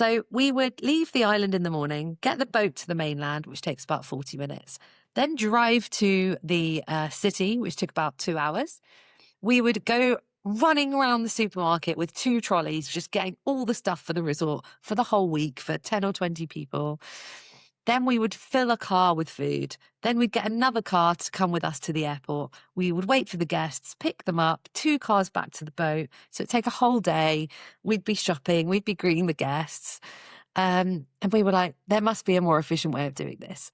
So we would leave the island in the morning, get the boat to the mainland, which takes about 40 minutes, then drive to the city, which took about 2 hours. We would go running around the supermarket with 2 trolleys, just getting all the stuff for the resort for the whole week for 10 or 20 people. Then we would fill a car with food. Then we'd get another car to come with us to the airport. We would wait for the guests, pick them up, 2 cars back to the boat. So it'd take a whole day. We'd be shopping. We'd be greeting the guests. And we were like, there must be a more efficient way of doing this.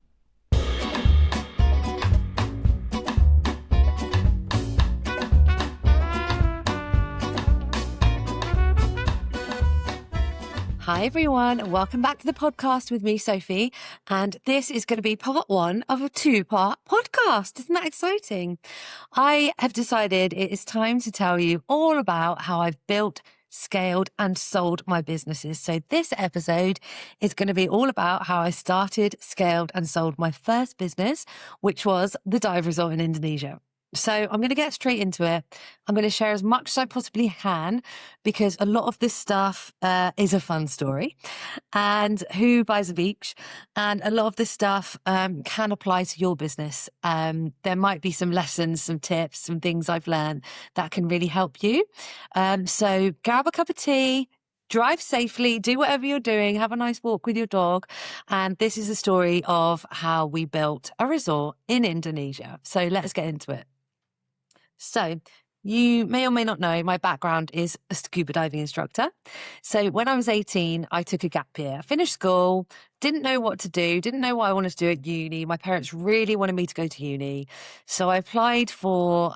Hi everyone, welcome back to the podcast with me, Sophie, and this is going to be part 1 of a 2-part podcast. Isn't that exciting? I have decided it is time to tell you all about how I've built, scaled and sold my businesses. So this episode is going to be all about how I started, scaled and sold my first business, which was the dive resort in Indonesia. So I'm going to get straight into it. I'm going to share as much as I possibly can because a lot of this stuff is a fun story. And who buys a beach? And a lot of this stuff can apply to your business. There might be some lessons, some tips, some things I've learned that can really help you. So grab a cup of tea, drive safely, do whatever you're doing, have a nice walk with your dog. And this is a story of how we built a resort in Indonesia. So let's get into it. So you may or may not know my background is a scuba diving instructor. So when I was 18, I took a gap year. I finished school, didn't know what to do, didn't know what I wanted to do at uni. My parents really wanted me to go to uni. So I applied for,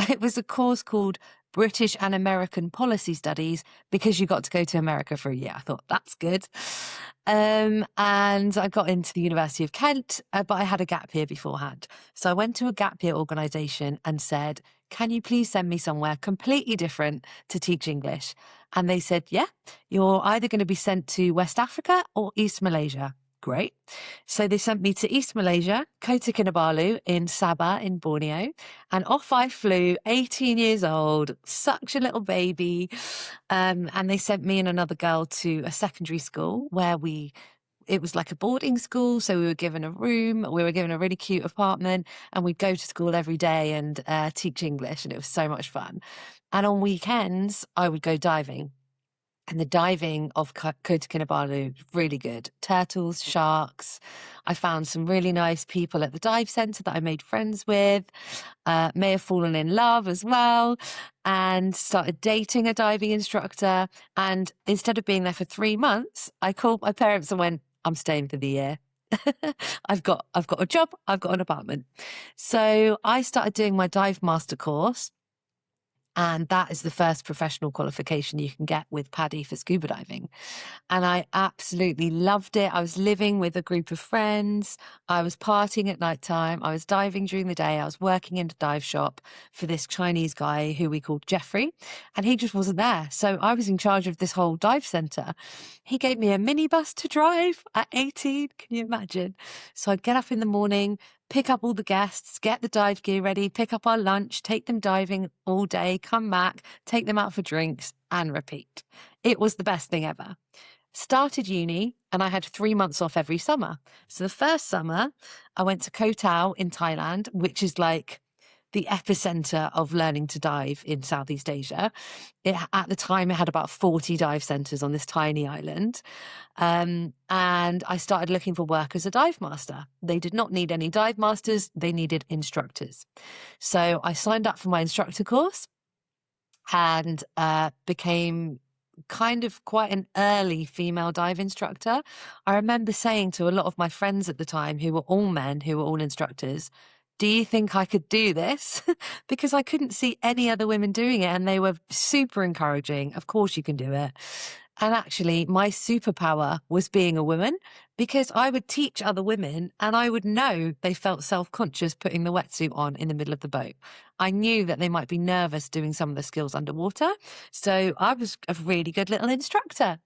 it was a course called British and American Policy Studies because you got to go to America for a year. I thought, that's good. And I got into the University of Kent, but I had a gap year beforehand. So I went to a gap year organisation and said, can you please send me somewhere completely different to teach English? And they said, yeah, you're either going to be sent to West Africa or East Malaysia. Great. So they sent me to East Malaysia, Kota Kinabalu in Sabah in Borneo, and off I flew, 18 years old, such a little baby. And they sent me and another girl to a secondary school where it was like a boarding school. So we were given a room, we were given a really cute apartment, and we'd go to school every day and teach English. And it was so much fun. And on weekends, I would go diving. And the diving of Kota Kinabalu, really good. Turtles, sharks. I found some really nice people at the dive centre that I made friends with, may have fallen in love as well, and started dating a diving instructor. And instead of being there for 3 months, I called my parents and went, I'm staying for the year. I've got a job, I've got an apartment. So I started doing my dive master course. And that is the first professional qualification you can get with PADI for scuba diving. And I absolutely loved it. I was living with a group of friends. I was partying at nighttime. I was diving during the day. I was working in a dive shop for this Chinese guy who we called Jeffrey. And he just wasn't there. So I was in charge of this whole dive center. He gave me a minibus to drive at 18. Can you imagine? So I'd get up in the morning, pick up all the guests, get the dive gear ready, pick up our lunch, take them diving all day, come back, take them out for drinks and repeat. It was the best thing ever. Started uni and I had 3 months off every summer. So the first summer I went to Koh Tao in Thailand, which is like the epicenter of learning to dive in Southeast Asia. At the time, it had about 40 dive centers on this tiny island. And I started looking for work as a dive master. They did not need any dive masters. They needed instructors. So I signed up for my instructor course and became kind of quite an early female dive instructor. I remember saying to a lot of my friends at the time, who were all men, who were all instructors, do you think I could do this? Because I couldn't see any other women doing it. And they were super encouraging. Of course you can do it. And actually my superpower was being a woman because I would teach other women and I would know they felt self-conscious putting the wetsuit on in the middle of the boat. I knew that they might be nervous doing some of the skills underwater. So I was a really good little instructor.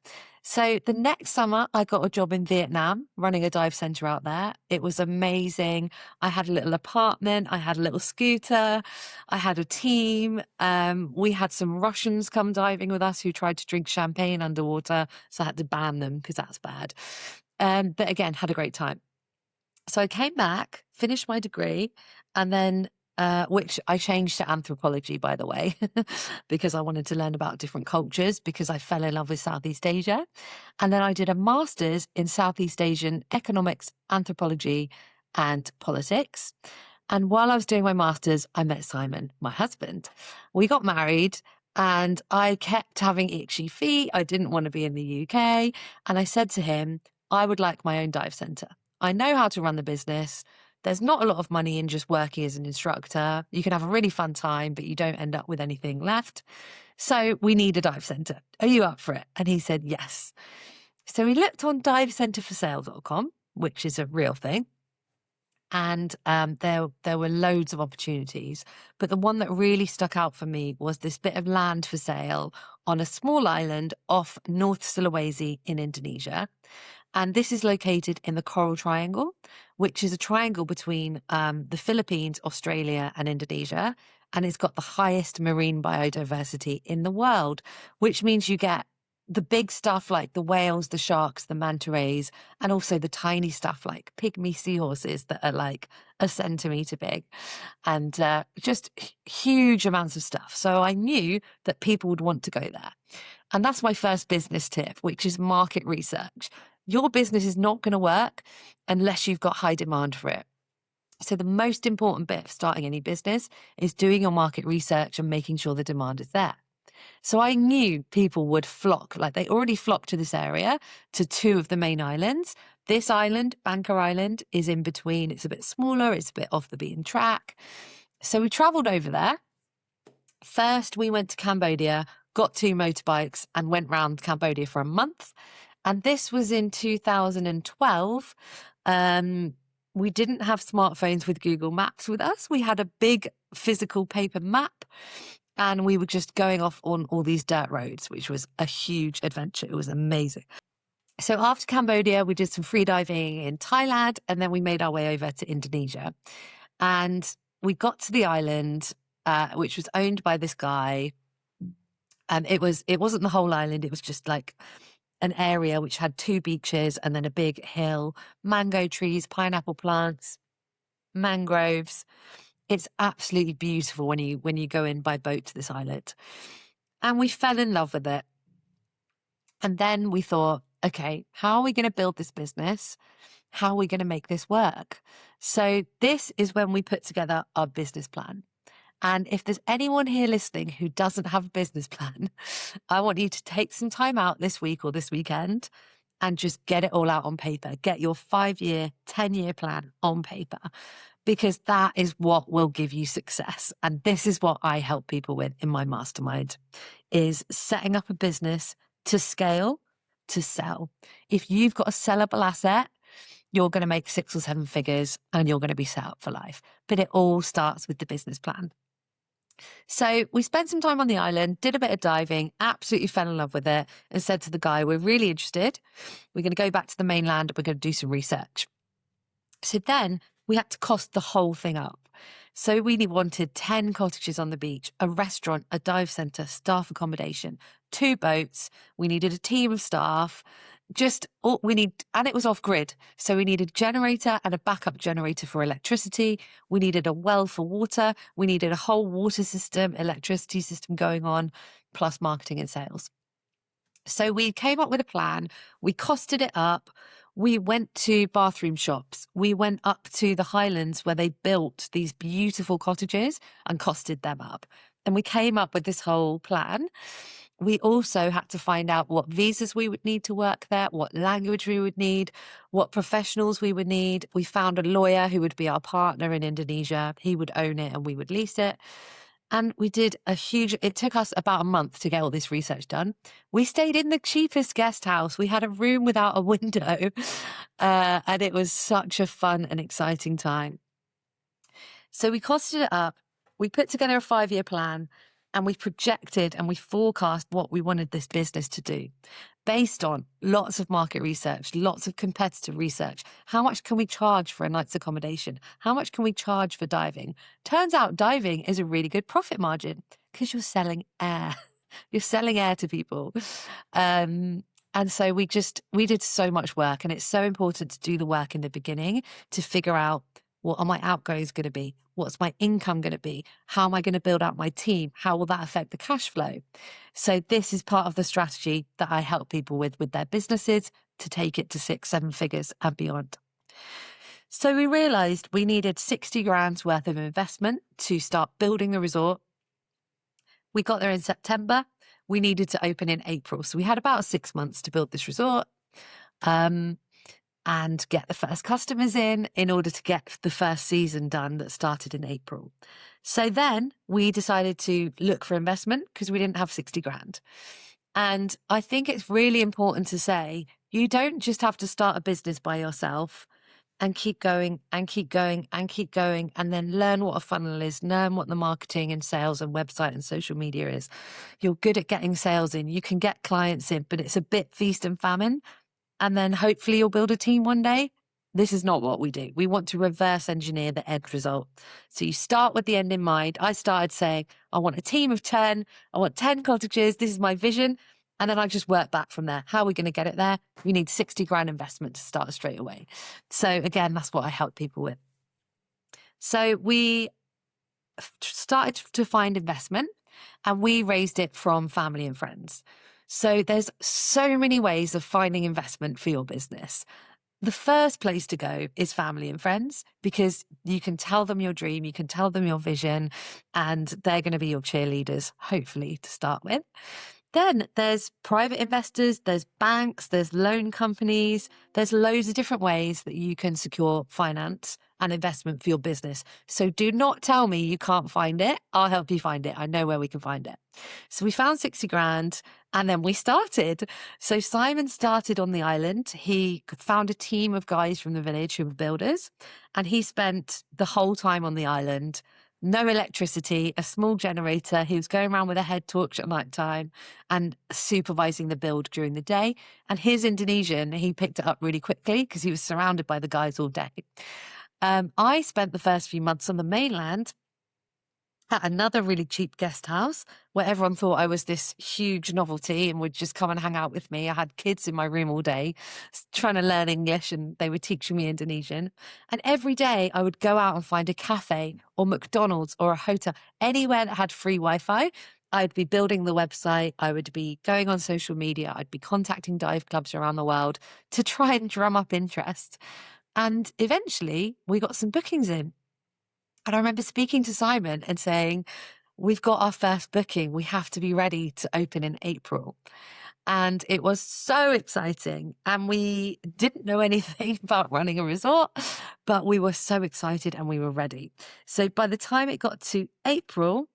So the next summer, I got a job in Vietnam running a dive center out there. It was amazing. I had a little apartment. I had a little scooter. I had a team. We had some Russians come diving with us who tried to drink champagne underwater. So I had to ban them because that's bad. But again, had a great time. So I came back, finished my degree, and then which I changed to anthropology, by the way, because I wanted to learn about different cultures because I fell in love with Southeast Asia. And then I did a master's in Southeast Asian economics, anthropology, and politics. And while I was doing my master's, I met Simon, my husband. We got married and I kept having itchy feet. I didn't want to be in the UK. And I said to him, I would like my own dive center. I know how to run the business. There's not a lot of money in just working as an instructor. You can have a really fun time, but you don't end up with anything left. So we need a dive center. Are you up for it? And he said, yes. So we looked on divecenterforsale.com, which is a real thing. And there were loads of opportunities. But the one that really stuck out for me was this bit of land for sale on a small island off North Sulawesi in Indonesia. And this is located in the Coral Triangle, which is a triangle between the Philippines, Australia, and Indonesia. And it's got the highest marine biodiversity in the world, which means you get the big stuff like the whales, the sharks, the manta rays, and also the tiny stuff like pygmy seahorses that are like a centimetre big, and just huge amounts of stuff. So I knew that people would want to go there. And that's my first business tip, which is market research. Your business is not going to work unless you've got high demand for it. So the most important bit of starting any business is doing your market research and making sure the demand is there. So I knew people would flock, like they already flocked to this area, to two of the main islands. This island, Bangka Island, is in between. It's a bit smaller. It's a bit off the beaten track. So we traveled over there. First, we went to Cambodia, got 2 motorbikes and went round Cambodia for a month. And this was in 2012. We didn't have smartphones with Google Maps with us. We had a big physical paper map. And we were just going off on all these dirt roads, which was a huge adventure. It was amazing. So after Cambodia, we did some free diving in Thailand, and then we made our way over to Indonesia. And we got to the island, which was owned by this guy. And it wasn't the whole island. It was just like an area which had 2 beaches and then a big hill, mango trees, pineapple plants, mangroves. It's absolutely beautiful when you go in by boat to this island. And we fell in love with it. And then we thought, okay, how are we going to build this business? How are we going to make this work? So this is when we put together our business plan. And if there's anyone here listening who doesn't have a business plan, I want you to take some time out this week or this weekend and just get it all out on paper. Get your 5-year, 10-year plan on paper, because that is what will give you success. And this is what I help people with in my mastermind, is setting up a business to scale, to sell. If you've got a sellable asset, you're going to make 6 or 7 figures and you're going to be set up for life. But it all starts with the business plan. So we spent some time on the island, did a bit of diving, absolutely fell in love with it, and said to the guy, we're really interested. We're going to go back to the mainland. We're going to do some research. So then we had to cost the whole thing up. So we wanted 10 cottages on the beach, a restaurant, a dive centre, staff accommodation, 2 boats. We needed a team of staff. And it was off grid. So we needed a generator and a backup generator for electricity. We needed a well for water. We needed a whole water system, electricity system going on, plus marketing and sales. So we came up with a plan. We costed it up. We went to bathroom shops. We went up to the Highlands where they built these beautiful cottages and costed them up. And we came up with this whole plan. We also had to find out what visas we would need to work there, what language we would need, what professionals we would need. We found a lawyer who would be our partner in Indonesia. He would own it and we would lease it. And we did it took us about a month to get all this research done. We stayed in the cheapest guest house. We had a room without a window. And it was such a fun and exciting time. So we costed it up. We put together a 5-year plan, and we projected and we forecast what we wanted this business to do based on lots of market research, lots of competitor research. How much can we charge for a night's accommodation? How much can we charge for diving? Turns out diving is a really good profit margin because you're selling air. You're selling air to people. And so we did so much work, and it's so important to do the work in the beginning to figure out, what are my outgoings going to be? What's my income going to be? How am I going to build out my team? How will that affect the cash flow? So this is part of the strategy that I help people with their businesses to take it to 6-7 figures and beyond. So we realized we needed 60 grand's worth of investment to start building the resort. We got there in September. We needed to open in April. So we had about 6 months to build this resort. And get the first customers in order to get the first season done that started in April. So then we decided to look for investment because we didn't have 60 grand. And I think it's really important to say, you don't just have to start a business by yourself and keep going and keep going and keep going, and then learn what a funnel is, learn what the marketing and sales and website and social media is. You're good at getting sales in, you can get clients in, but it's a bit feast and famine. And then hopefully you'll build a team one day. This is not what we do. We want to reverse engineer the end result. So you start with the end in mind. I started saying, I want a team of 10. I want 10 cottages. This is my vision. And then I just work back from there. How are we going to get it there? We need 60 grand investment to start straight away. So again, that's what I help people with. So we started to find investment, and we raised it from family and friends. So there's so many ways of finding investment for your business. The first place to go is family and friends, because you can tell them your dream, you can tell them your vision, and they're going to be your cheerleaders, hopefully, to start with. Then there's private investors, there's banks, there's loan companies, there's loads of different ways that you can secure finance and investment for your business. So do not tell me you can't find it. I'll help you find it. I know where we can find it. So we found 60 grand, and then we started. So Simon started on the island. He found a team of guys from the village who were builders, and he spent the whole time on the island. No electricity, a small generator. He was going around with a head torch at night time and supervising the build during the day. And his Indonesian, he picked it up really quickly because he was surrounded by the guys all day. I spent the first few months on the mainland at another really cheap guest house where everyone thought I was this huge novelty and would just come and hang out with me. I had kids in my room all day trying to learn English, and they were teaching me Indonesian. And every day I would go out and find a cafe or McDonald's or a hotel, anywhere that had free Wi-Fi. I'd be building the website. I would be going on social media. I'd be contacting dive clubs around the world to try and drum up interest. And eventually we got some bookings in. And I remember speaking to Simon and saying, we've got our first booking. We have to be ready to open in April. And it was so exciting. And we didn't know anything about running a resort, but we were so excited and we were ready. So by the time it got to April,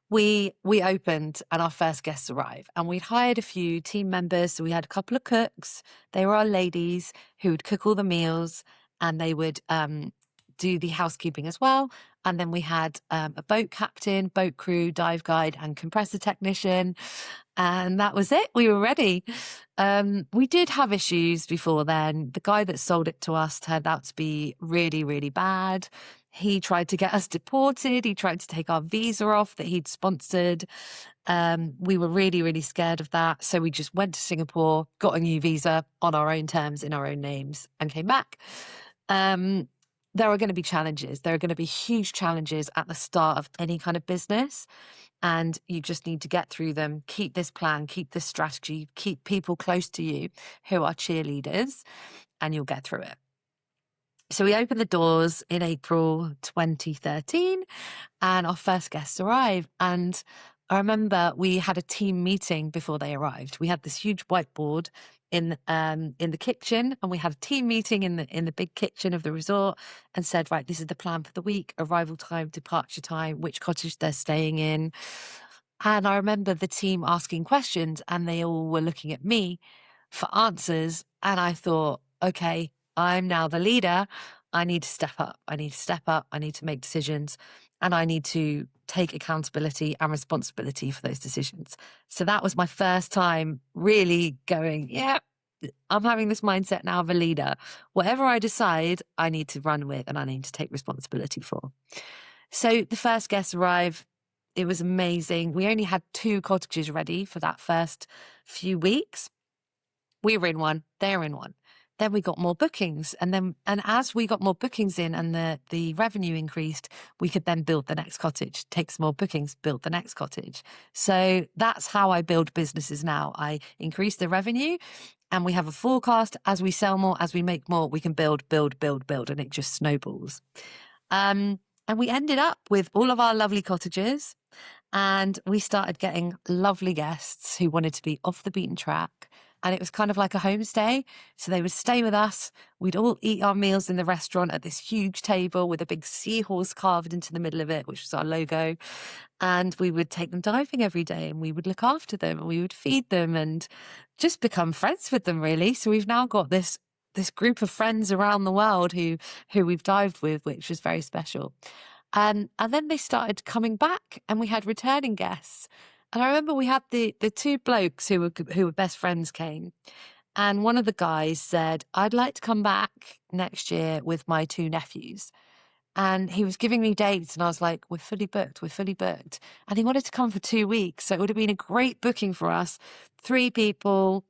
we opened and our first guests arrived, and we'd hired a few team members. So we had a couple of cooks. They were our ladies who would cook all the meals, and they would do the housekeeping as well. And then we had a boat captain, boat crew, dive guide, and compressor technician. And that was it. We were ready. We did have issues before then. The guy that sold it to us turned out to be really, really bad. He tried to get us deported. He tried to take our visa off that he'd sponsored. We were really, really scared of that. So we just went to Singapore, got a new visa on our own terms, in our own names, and came back. There are going to be challenges. There are going to be huge challenges at the start of any kind of business. And you just need to get through them, keep this plan, keep this strategy, keep people close to you who are cheerleaders, and you'll get through it. So we opened the doors in April 2013, and our first guests arrived. And I remember we had a team meeting before they arrived. We had this huge whiteboard in the kitchen, and we had a team meeting in the big kitchen of the resort, and said, right, this is the plan for the week: arrival time, departure time, which cottage they're staying in. And I remember the team asking questions, and they all were looking at me for answers. And I thought, okay, I'm now the leader. I need to step up. I need to step up. I need to make decisions, and I need to take accountability and responsibility for those decisions. So that was my first time really going, yeah, I'm having this mindset now of a leader. Whatever I decide, I need to run with and I need to take responsibility for. So the first guests arrive. It was amazing. We only had 2 cottages ready for that first few weeks. We were in one, they were in one. Then we got more bookings. And as we got more bookings in and the revenue increased, we could then build the next cottage, take some more bookings, build the next cottage. So that's how I build businesses now. I increase the revenue, and we have a forecast. As we sell more, as we make more, we can build, and it just snowballs. And we ended up with all of our lovely cottages, and we started getting lovely guests who wanted to be off the beaten track. And it was kind of like a homestay. So they would stay with us. We'd all eat our meals in the restaurant at this huge table with a big seahorse carved into the middle of it, which was our logo. And we would take them diving every day, and we would look after them, and we would feed them and just become friends with them, really. So we've now got this group of friends around the world who we've dived with, which was very special. And then they started coming back, and we had returning guests. And I remember we had the 2 blokes who were best friends came, and one of the guys said, I'd like to come back next year with my 2 nephews. And he was giving me dates, and I was like, we're fully booked. And he wanted to come for 2 weeks. So it would have been a great booking for us. 3 people,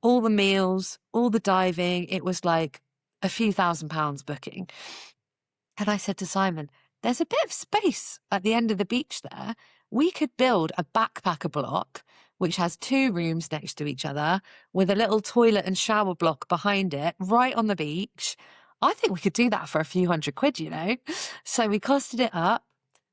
all the meals, all the diving. It was like a few £1,000s booking. And I said to Simon, there's a bit of space at the end of the beach there. We could build a backpacker block, which has 2 rooms next to each other with a little toilet and shower block behind it, right on the beach. I think we could do that for a few £100, you know? So we costed it up.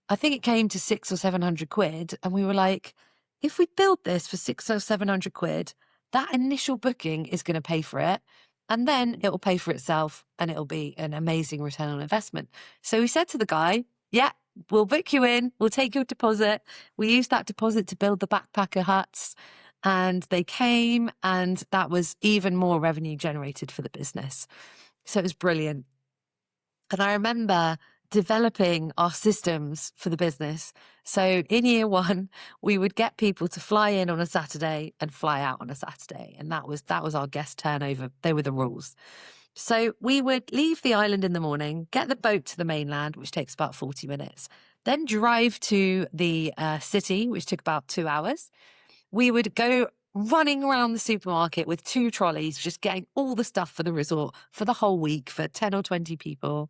I think it came to £600 or £700. And we were like, if we build this for £600 or £700, that initial booking is going to pay for it. And then it will pay for itself, and it'll be an amazing return on investment. So we said to the guy, yeah, we'll book you in. We'll take your deposit. We used that deposit to build the backpacker huts, and they came, and that was even more revenue generated for the business. So it was brilliant. And I remember developing our systems for the business. So in year 1, we would get people to fly in on a Saturday and fly out on a Saturday. And that was our guest turnover. They were the rules. So we would leave the island in the morning, get the boat to the mainland, which takes about 40 minutes, then drive to the city, which took about 2 hours. We would go running around the supermarket with 2 trolleys, just getting all the stuff for the resort for the whole week for 10 or 20 people.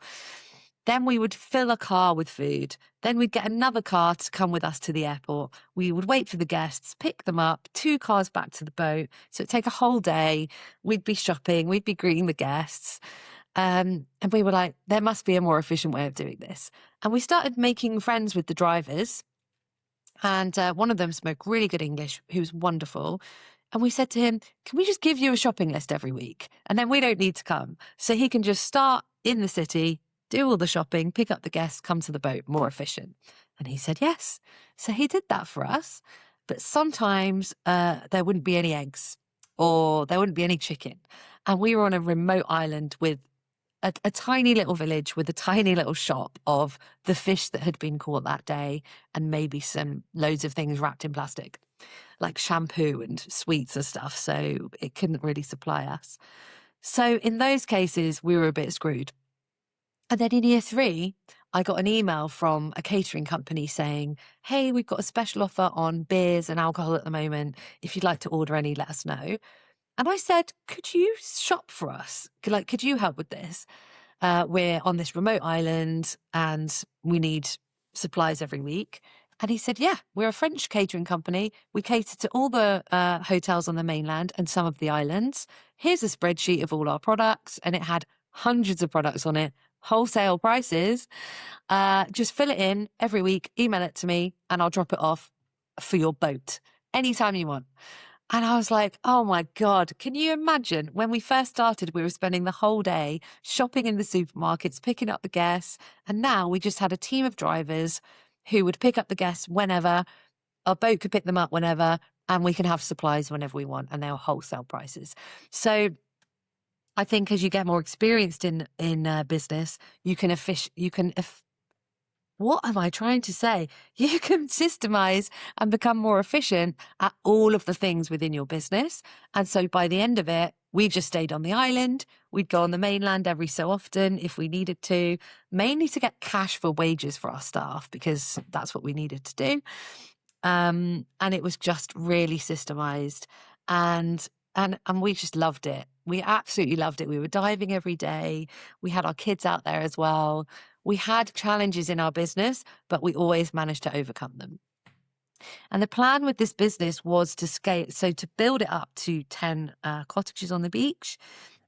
Then we would fill a car with food. Then we'd get another car to come with us to the airport. We would wait for the guests, pick them up, 2 cars back to the boat. So it'd take a whole day. We'd be shopping. We'd be greeting the guests. And we were like, there must be a more efficient way of doing this. And we started making friends with the drivers. And one of them spoke really good English, who was wonderful. And we said to him, can we just give you a shopping list every week? And then we don't need to come. So he can just start in the city, do all the shopping, pick up the guests, come to the boat, more efficient. And he said yes. So he did that for us. But sometimes there wouldn't be any eggs, or there wouldn't be any chicken. And we were on a remote island with a tiny little village with a tiny little shop of the fish that had been caught that day, and maybe some loads of things wrapped in plastic, like shampoo and sweets and stuff. So it couldn't really supply us. So in those cases, we were a bit screwed. And then in year 3, I got an email from a catering company saying, hey, we've got a special offer on beers and alcohol at the moment. If you'd like to order any, let us know. And I said, could you shop for us? Could you help with this? We're on this remote island and we need supplies every week. And he said, yeah, we're a French catering company. We cater to all the hotels on the mainland and some of the islands. Here's a spreadsheet of all our products. And it had hundreds of products on it, wholesale prices. Just fill it in every week, email it to me, and I'll drop it off. for your boat anytime you want. And I was like, oh my God, can you imagine when we first started, we were spending the whole day shopping in the supermarkets, picking up the guests. And now we just had a team of drivers who would pick up the guests whenever, our boat could pick them up whenever, and we can have supplies whenever we want, and they were wholesale prices. So I think as you get more experienced in business, what am I trying to say? You can systemize and become more efficient at all of the things within your business. And so by the end of it, we just stayed on the island. We'd go on the mainland every so often if we needed to, mainly to get cash for wages for our staff, because that's what we needed to do. And it was just really systemized, and we just loved it. We absolutely loved it. We were diving every day. We had our kids out there as well. We had challenges in our business, but we always managed to overcome them. And the plan with this business was to scale, so to build it up to 10 cottages on the beach.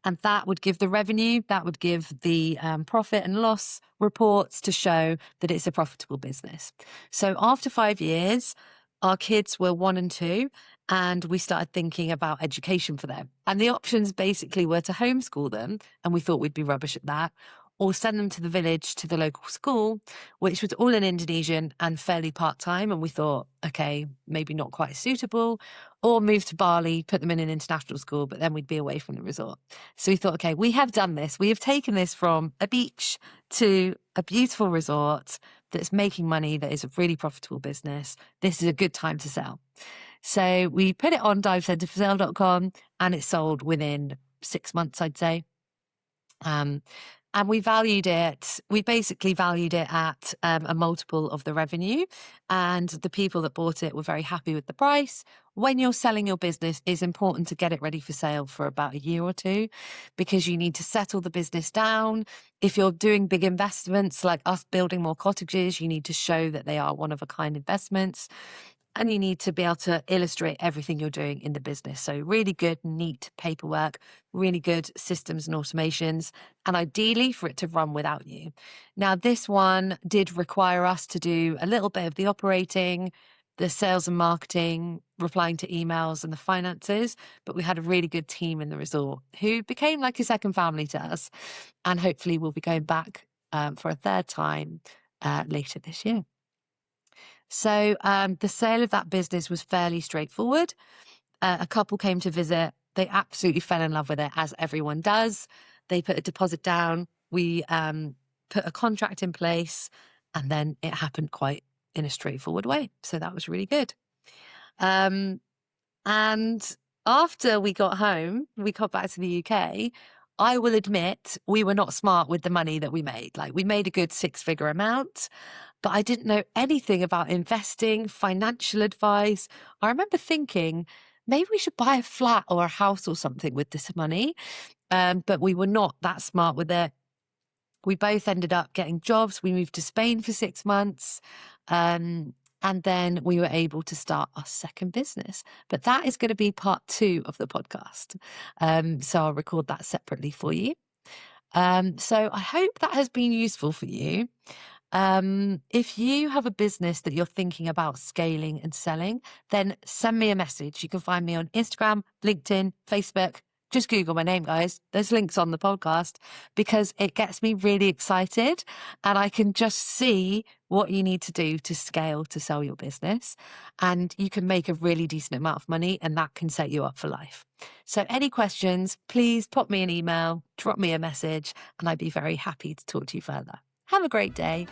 And that would give the revenue, that would give the profit and loss reports to show that it's a profitable business. So after 5 years, our kids were 1 and 2, and we started thinking about education for them. And the options basically were to homeschool them, and we thought we'd be rubbish at that, or send them to the village, to the local school, which was all in Indonesian and fairly part-time. And we thought, okay, maybe not quite suitable, or move to Bali, put them in an international school, but then we'd be away from the resort. So we thought, okay, we have done this. We have taken this from a beach to a beautiful resort that's making money, that is a really profitable business. This is a good time to sell. So we put it on divecenterforsale.com, and it sold within 6 months, I'd say. And we basically valued it at a multiple of the revenue, and the people that bought it were very happy with the price. When you're selling your business, it's important to get it ready for sale for about a year or 2, because you need to settle the business down. If you're doing big investments like us building more cottages, you need to show that they are one-of-a-kind investments. And you need to be able to illustrate everything you're doing in the business. So really good, neat paperwork, really good systems and automations, and ideally for it to run without you. Now, this one did require us to do a little bit of the operating, the sales and marketing, replying to emails and the finances, but we had a really good team in the resort who became like a second family to us. And hopefully we'll be going back for a third time later this year. So the sale of that business was fairly straightforward. A couple came to visit. They absolutely fell in love with it, as everyone does. They put a deposit down. We put a contract in place, and then it happened quite in a straightforward way. So that was really good. And after we got home, we got back to the UK, I will admit we were not smart with the money that we made. Like, we made a good 6-figure amount, but I didn't know anything about investing, financial advice. I remember thinking maybe we should buy a flat or a house or something with this money. But we were not that smart with it. We both ended up getting jobs. We moved to Spain for 6 months. And then we were able to start our second business. But that is going to be part 2 of the podcast. So I'll record that separately for you. So I hope that has been useful for you. If you have a business that you're thinking about scaling and selling, then send me a message. You can find me on Instagram, LinkedIn, Facebook. Just Google my name, guys. There's links on the podcast, because it gets me really excited, and I can just see what you need to do to scale to sell your business. And you can make a really decent amount of money, and that can set you up for life. So any questions, please pop me an email, drop me a message, and I'd be very happy to talk to you further. Have a great day.